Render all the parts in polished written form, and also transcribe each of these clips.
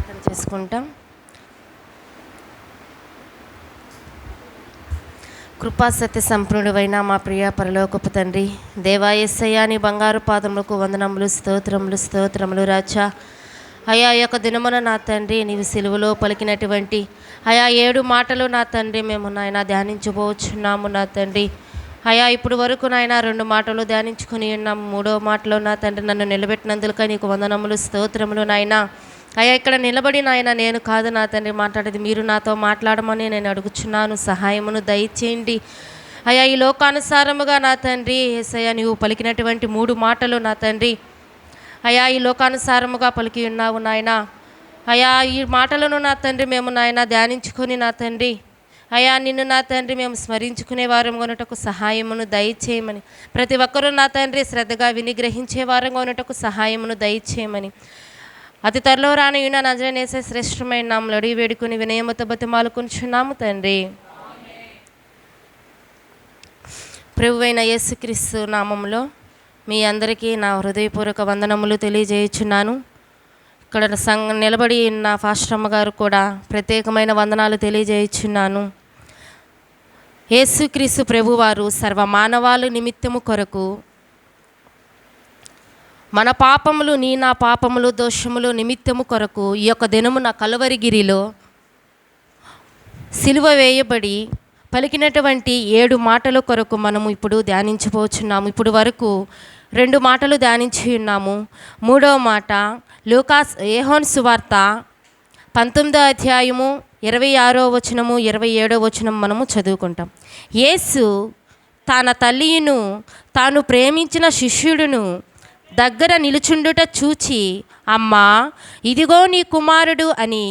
ప్రార్థన చేసుకుంటాం. కృపా సత్య సంపూర్ణుడైన మా ప్రియ పరలోకపు తండ్రి, దేవా యేసయ్యా, నీ బంగారు పాదములకు వందనములు, స్తోత్రములు రాజా. అయా ఈ యొక్క దినమున నా తండ్రి, నీవు సిలువలో పలికినటువంటి అయా 7 మాటలు నా తండ్రి మేము నాయన ధ్యానించబోచున్నాము నా తండ్రి. అయా ఇప్పుడు వరకు నాయన 2 మాటలు ధ్యానించుకుని ఉన్నాము. 3వ మాటలో నా తండ్రి నన్ను నిలబెట్టినందుకు నీకు వందనములు, స్తోత్రములు నాయన. అయ్యా ఇక్కడ నిలబడి నాయన నేను కాదు నా తండ్రి మాట్లాడేది, మీరు నాతో మాట్లాడమని నేను అడుగుచున్నాను. సహాయమును దయచేయండి అయ్యా. ఈ లోకానుసారముగా నా తండ్రి యేసయ్యా నీవు పలికినటువంటి 3 మాటలు నా తండ్రి అయ్యా ఈ లోకానుసారముగా పలికి ఉన్నావు నాయన. అయ్యా ఈ మాటలను నా తండ్రి మేము నాయన ధ్యానించుకొని నా తండ్రి అయ్యా నిన్ను నా తండ్రి మేము స్మరించుకునే వారం కొనుటకు సహాయమును దయచేయమని, ప్రతి ఒక్కరూ నా తండ్రి శ్రద్ధగా విని గ్రహించే వారం కొనుటకు సహాయమును దయచేయమని, అతి త్వరలో రానియున్న నజరేయుడైన యేసు శ్రేష్టమైన నామములో అడిగి వేడుకుని వినయముతో బతిమాలుకొనుచున్నాము తండ్రి. ప్రభువైన యేసుక్రీస్తు నామములో మీ అందరికీ నా హృదయపూర్వక వందనములు తెలియజేయుచున్నాను. ఇక్కడ నిలబడి నా ఫాస్టమ్మ గారు కూడా ప్రత్యేకమైన వందనాలు తెలియజేయుచున్నాను. యేసుక్రీస్తు ప్రభువారు సర్వమానవాళి నిమిత్తము కొరకు మన పాపములు నా పాపములు దోషములు నిమిత్తము కొరకు ఈ యొక్క దినమున కలువరిగిరిలో సిలువ వేయబడి పలికినటువంటి 7 మాటల కొరకు మనము ఇప్పుడు ధ్యానించబోచున్నాము. ఇప్పుడు వరకు 2 మాటలు ధ్యానించి ఉన్నాము. 3వ మాట యోహాను సువార్త 19వ అధ్యాయము 26వ వచనము 27వ వచనం మనము చదువుకుంటాం. యేసు తన తల్లియును తాను ప్రేమించిన శిష్యుడును దగ్గర నిలుచుండుట చూచి, అమ్మా ఇదిగో నీ కుమారుడు అని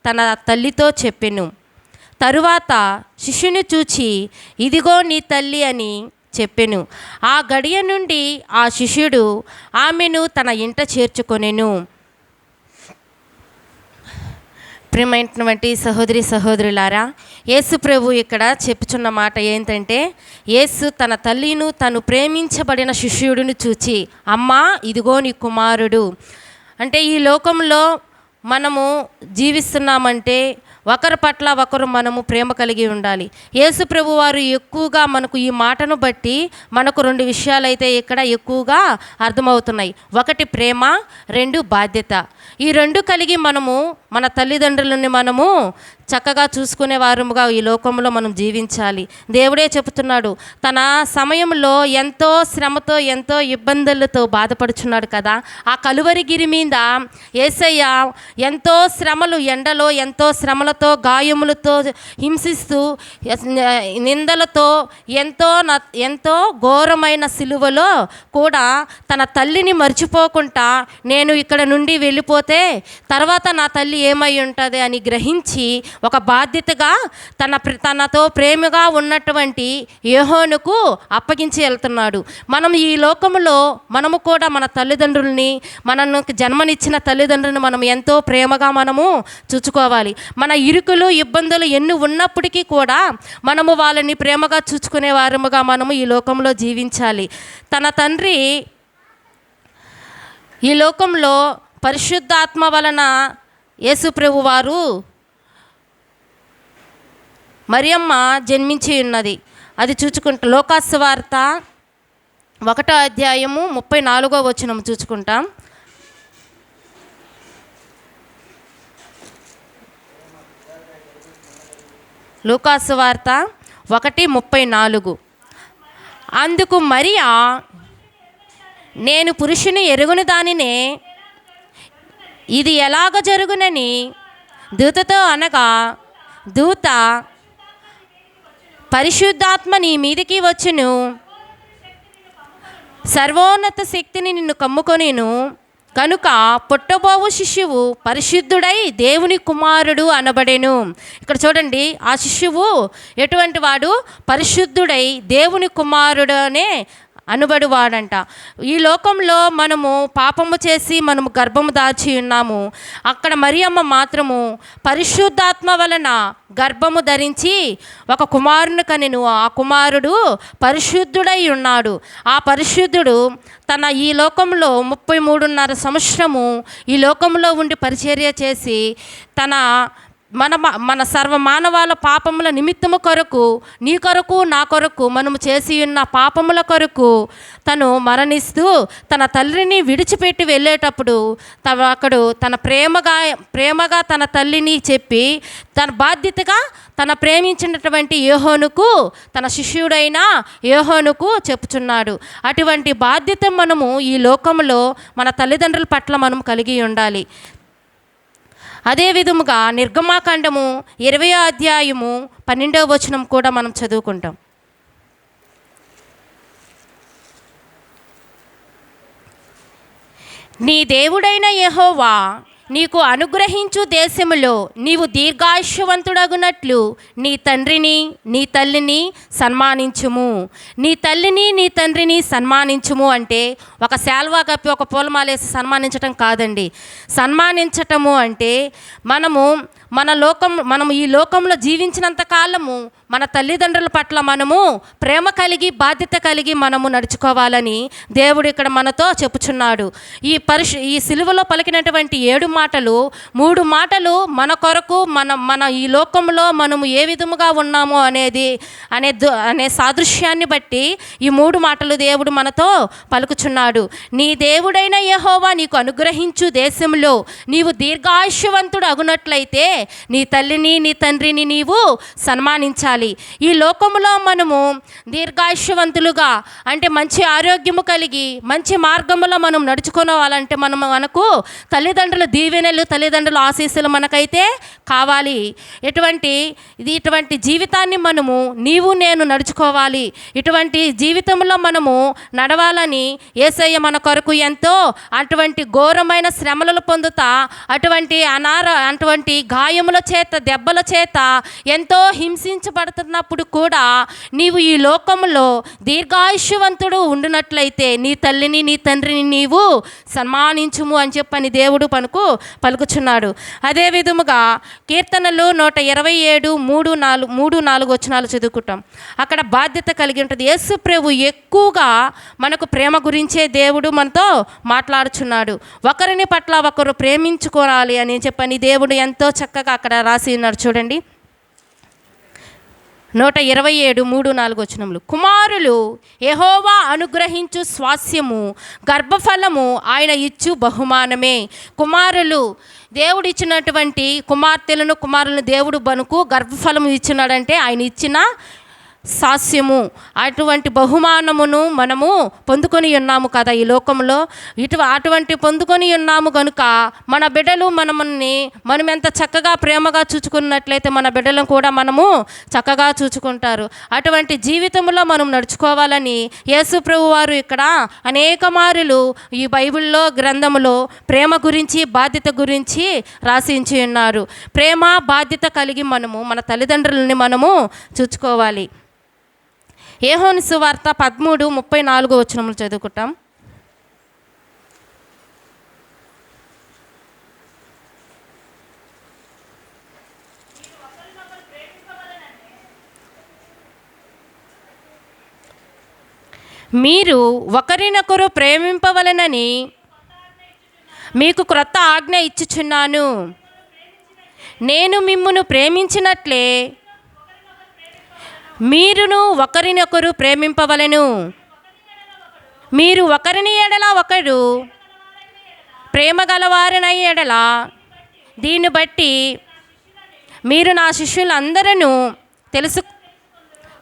తన తల్లితో చెప్పెను. తరువాత శిష్యుని చూచి, ఇదిగో నీ తల్లి అని చెప్పెను. ఆ గడియ నుండి ఆ శిష్యుడు ఆమెను తన ఇంట చేర్చుకొనెను. ప్రియమైనటువంటి సహోదరి సహోదరులారా, యేసు ప్రభు ఇక్కడ చెప్పుచున్న మాట ఏంటంటే, యేసు తన తల్లిను తను ప్రేమించబడిన శిష్యుడిని చూచి, అమ్మా ఇదిగో నీ కుమారుడు. అంటే ఈ లోకంలో మనము జీవిస్తున్నామంటే ఒకరి పట్ల ఒకరు మనము ప్రేమ కలిగి ఉండాలి. యేసు ప్రభు వారు ఎక్కువగా మనకు ఈ మాటను బట్టి మనకు 2 విషయాలు అయితే ఇక్కడ ఎక్కువగా అర్థమవుతున్నాయి. 1 ప్రేమ, 2 బాధ్యత. ఈ 2 కలిగి మనము మన తల్లిదండ్రులని మనము చక్కగా చూసుకునే వారముగా ఈ లోకంలో మనం జీవించాలి. దేవుడే చెబుతున్నాడు, తన సమయంలో ఎంతో శ్రమతో ఎంతో ఇబ్బందులతో బాధపడుచున్నాడు కదా. ఆ కలువరిగిరి మీద యేసయ్య ఎంతో శ్రమలు, ఎండలో ఎంతో శ్రమలతో గాయములతో హింసిస్తూ నిందలతో ఎంతో ఘోరమైన సిలువలో కూడా తన తల్లిని మర్చిపోకుండా నేను ఇక్కడ నుండి వెళ్ళిపోతే తర్వాత నా తల్లి ఏమై ఉంటుంది అని గ్రహించి ఒక బాధ్యతగా తనతో ప్రేమగా ఉన్నటువంటి యోహానుకు అప్పగించి వెళ్తున్నాడు. మనం ఈ లోకంలో మనము కూడా మన తల్లిదండ్రుల్ని, మనకు జన్మనిచ్చిన తల్లిదండ్రులను మనం ఎంతో ప్రేమగా మనము చూసుకోవాలి. మన ఇరుకులు ఇబ్బందులు ఎన్ని ఉన్నప్పటికీ కూడా మనము వాళ్ళని ప్రేమగా చూసుకునే వారముగా మనము ఈ లోకంలో జీవించాలి. తన తండ్రి ఈ లోకంలో పరిశుద్ధాత్మ వలన యేసు ప్రభు వారు మరియమ్మ జన్మించి ఉన్నది. అది చూచుకుంటా లూకాసు సువార్త 1వ అధ్యాయము 34వ వచనం చూసుకుంటాం. లూకాసు సువార్త 1:34. అందుకు మరియా, నేను పురుషుని ఎరుగుని దానినే, ఇది ఎలాగ జరుగునని దూతతో అనగా, దూత పరిశుద్ధాత్మ నీ మీదికి వచ్చును, సర్వోన్నత శక్తిని నిన్ను కమ్ముకొనిను, కనుక పుట్టబోవు శిశువు పరిశుద్ధుడై దేవుని కుమారుడు అనబడెను. ఇక్కడ చూడండి, ఆ శిశువు ఎటువంటి వాడు? పరిశుద్ధుడై దేవుని కుమారుడు అనే అనుబడివాడంట. ఈ లోకంలో మనము పాపము చేసి మనము గర్భము దాచి ఉన్నాము. అక్కడ మరియమ్మ మాత్రము పరిశుద్ధాత్మ వలన గర్భము ధరించి ఒక కుమారుని కనెను. ఆ కుమారుడు పరిశుద్ధుడై ఉన్నాడు. ఆ పరిశుద్ధుడు తన ఈ లోకంలో 33.5 సంవత్సరము ఈ లోకంలో ఉండి పరిచర్య చేసి తన మన సర్వమానవాళ పాపముల నిమిత్తము కొరకు, నీ కొరకు నా కొరకు మనము చేసి ఉన్న పాపముల కొరకు తను మరణిస్తూ తన తల్లిని విడిచిపెట్టి వెళ్ళేటప్పుడు అక్కడు తన ప్రేమగా తన తల్లిని చెప్పి తన బాధ్యతగా తన ప్రేమించినటువంటి యోహోనుకు, తన శిష్యుడైన యోహోనుకు చెప్పుచున్నాడు. అటువంటి బాధ్యత మనము ఈ లోకంలో మన తల్లిదండ్రుల పట్ల మనం కలిగి ఉండాలి. అదే విధముగా నిర్గమాకాండము 20వ అధ్యాయము 12వ వచనం కూడా మనం చదువుకుంటాం. నీ దేవుడైన యెహోవా నీకు అనుగ్రహించు దేశములో నీవు దీర్ఘాయుష్యవంతుడగునట్లు నీ తండ్రిని నీ తల్లిని సన్మానించుము. నీ తల్లిని నీ తండ్రిని సన్మానించుము అంటే ఒక శాల్వా కప్పి ఒక పూలమాలేసి సన్మానించటం కాదండి. సన్మానించటము అంటే మనం ఈ లోకంలో జీవించినంత కాలము మన తల్లిదండ్రుల పట్ల మనము ప్రేమ కలిగి బాధ్యత కలిగి మనము నడుచుకోవాలని దేవుడు ఇక్కడ మనతో చెప్పుచున్నాడు. ఈ సిలువలో పలికినటువంటి 7 మాటలు, 3 మాటలు మన కొరకు మన ఈ లోకంలో మనము ఏ విధముగా ఉన్నామో అనే సాదృశ్యాన్ని బట్టి ఈ 3 మాటలు దేవుడు మనతో పలుకుచున్నాడు. నీ దేవుడైన యెహోవా నీకు అనుగ్రహించు దేశంలో నీవు దీర్ఘాయుష్యవంతుడు అగునట్లయితే నీ తల్లిని నీ తండ్రిని నీవు సన్మానించాలి. ఈ లోకంలో మనము దీర్ఘాయుష్యవంతులుగా అంటే మంచి ఆరోగ్యము కలిగి మంచి మార్గంలో మనం నడుచుకోవాలంటే మనకు తల్లిదండ్రుల దీవెనలు, తల్లిదండ్రుల ఆశీస్సులు మనకైతే కావాలి. ఇటువంటి జీవితాన్ని మనము నీవు నేను నడుచుకోవాలి. ఇటువంటి జీవితంలో మనము నడవాలని యేసయ్య మన కొరకు ఎంతో అటువంటి ఘోరమైన శ్రమలను పొందుతా అటువంటి గాయముల చేత దెబ్బల చేత ఎంతో హింసించబడుతున్నప్పుడు కూడా నీవు ఈ లోకంలో దీర్ఘాయుష్యవంతుడు ఉండునట్లయితే నీ తల్లిని నీ తండ్రిని నీవు సన్మానించుము అని చెప్పని దేవుడు పలుకుచున్నాడు. అదే విధముగా కీర్తనలు 127 3-4 వచనాలు చదువుకుంటాం. అక్కడ బాధ్యత కలిగి ఉంటుంది. యేసు ప్రభు ఎక్కువగా మనకు ప్రేమ గురించే దేవుడు మనతో మాట్లాడుచున్నాడు. ఒకరిని పట్ల ఒకరు ప్రేమించుకోవాలి అని చెప్పని దేవుడు ఎంతో చక్కగా అక్కడ రాసి ఉన్నాడు. చూడండి 127 3-4 వచనములు. కుమారులు యెహోవా అనుగ్రహించు స్వాస్యము, గర్భఫలము ఆయన ఇచ్చు బహుమానమే. కుమారులు దేవుడు ఇచ్చినటువంటి కుమారులను దేవుడు మనకు గర్భఫలము ఇచ్చినాడంటే ఆయన ఇచ్చిన సాస్యము, అటువంటి బహుమానమును మనము పొందుకొని ఉన్నాము కదా ఈ లోకంలో. అటువంటి పొందుకొని ఉన్నాము కనుక మన బిడ్డలు మనం ఎంత చక్కగా ప్రేమగా చూచుకున్నట్లయితే మన బిడ్డలను కూడా మనము చక్కగా చూచుకుంటారు. అటువంటి జీవితంలో మనం నడుచుకోవాలని యేసు ప్రభు వారు ఇక్కడ అనేక మారులు ఈ బైబిల్లో గ్రంథములో ప్రేమ గురించి బాధ్యత గురించి రాసించి ఉన్నారు. ప్రేమ బాధ్యత కలిగి మన తల్లిదండ్రులని మనము చూచుకోవాలి. యోహాను సువార్త 13:34 వచనములు చదువుకుంటాం. మీరు ఒకరినొకరు ప్రేమింపవలెనని మీకు క్రొత్త ఆజ్ఞ ఇచ్చుచున్నాను. నేను మిమ్మును ప్రేమించినట్లే మీరును ఒకరినొకరు ప్రేమింపవలెను. మీరు ఒకరిని ఎడల ఒకరు ప్రేమ గలవారనై ఎడల దీన్ని బట్టి మీరు నా శిష్యులు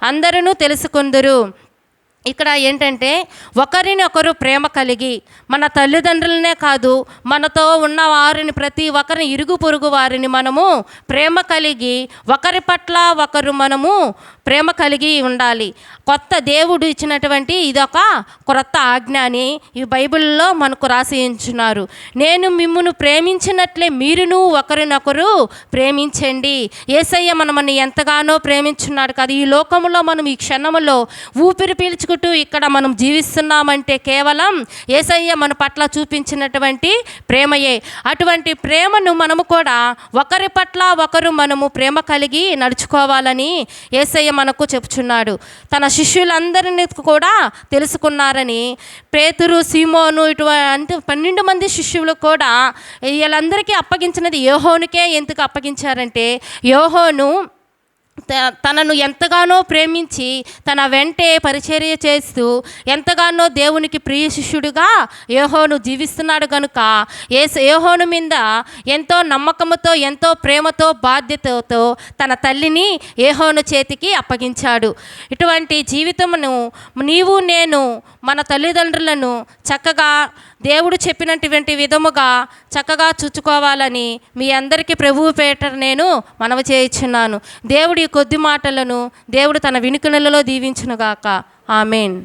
అందరూ తెలుసుకుందురు. ఇక్కడ ఏంటంటే ఒకరినొకరు ప్రేమ కలిగి మన తల్లిదండ్రులనే కాదు మనతో ఉన్న వారిని ప్రతి ఒక్కరిని ఇరుగు పొరుగు వారిని మనము ప్రేమ కలిగి ఒకరి పట్ల ఒకరు మనము ప్రేమ కలిగి ఉండాలి. కొత్త దేవుడు ఇచ్చినటువంటి ఇదొక క్రొత్త ఆజ్ఞ అని ఈ బైబిల్లో మనకు రాసి ఉంచున్నారు. నేను మిమ్మును ప్రేమించినట్లే మీరును ఒకరినొకరు ప్రేమించండి. యేసయ్య మనల్ని ఎంతగానో ప్రేమించున్నాడు కదా. ఈ లోకంలో మనం ఈ క్షణంలో ఊపిరి పీల్చుకుంటూ ఇక్కడ మనం జీవిస్తున్నామంటే కేవలం యేసయ్య మన పట్ల చూపించినటువంటి ప్రేమయే. అటువంటి ప్రేమను మనము కూడా ఒకరి పట్ల ఒకరు మనము ప్రేమ కలిగి నడుచుకోవాలని యేసయ్య మనకు చెప్పుచున్నాడు. తన శిష్యులందరినీ కూడా తెలుసుకున్నారని పేతురు, సీమోను ఇటువంటి 12 మంది శిష్యులు కూడా వీళ్ళందరికీ అప్పగించినది యోహోనుకే. ఎందుకు అప్పగించారంటే యోహోను తనను ఎంతగానో ప్రేమించి తన వెంటే పరిచర్య చేస్తూ ఎంతగానో దేవునికి ప్రియ శిష్యుడిగా యోహోను జీవిస్తున్నాడు కనుక యోహోను మీద ఎంతో నమ్మకంతో ఎంతో ప్రేమతో బాధ్యతతో తన తల్లిని యోహోను చేతికి అప్పగించాడు. ఇటువంటి జీవితమును నీవు నేను మన తల్లిదండ్రులను చక్కగా దేవుడు చెప్పినటువంటి విధముగా చక్కగా చూచుకోవాలని మీ అందరికీ ప్రభువు పేట నేను మనవి చేయుచున్నాను. దేవుడి కొద్ది మాటలను దేవుడు తన వినుకులలో దీవించునుగాక. ఆమేన్.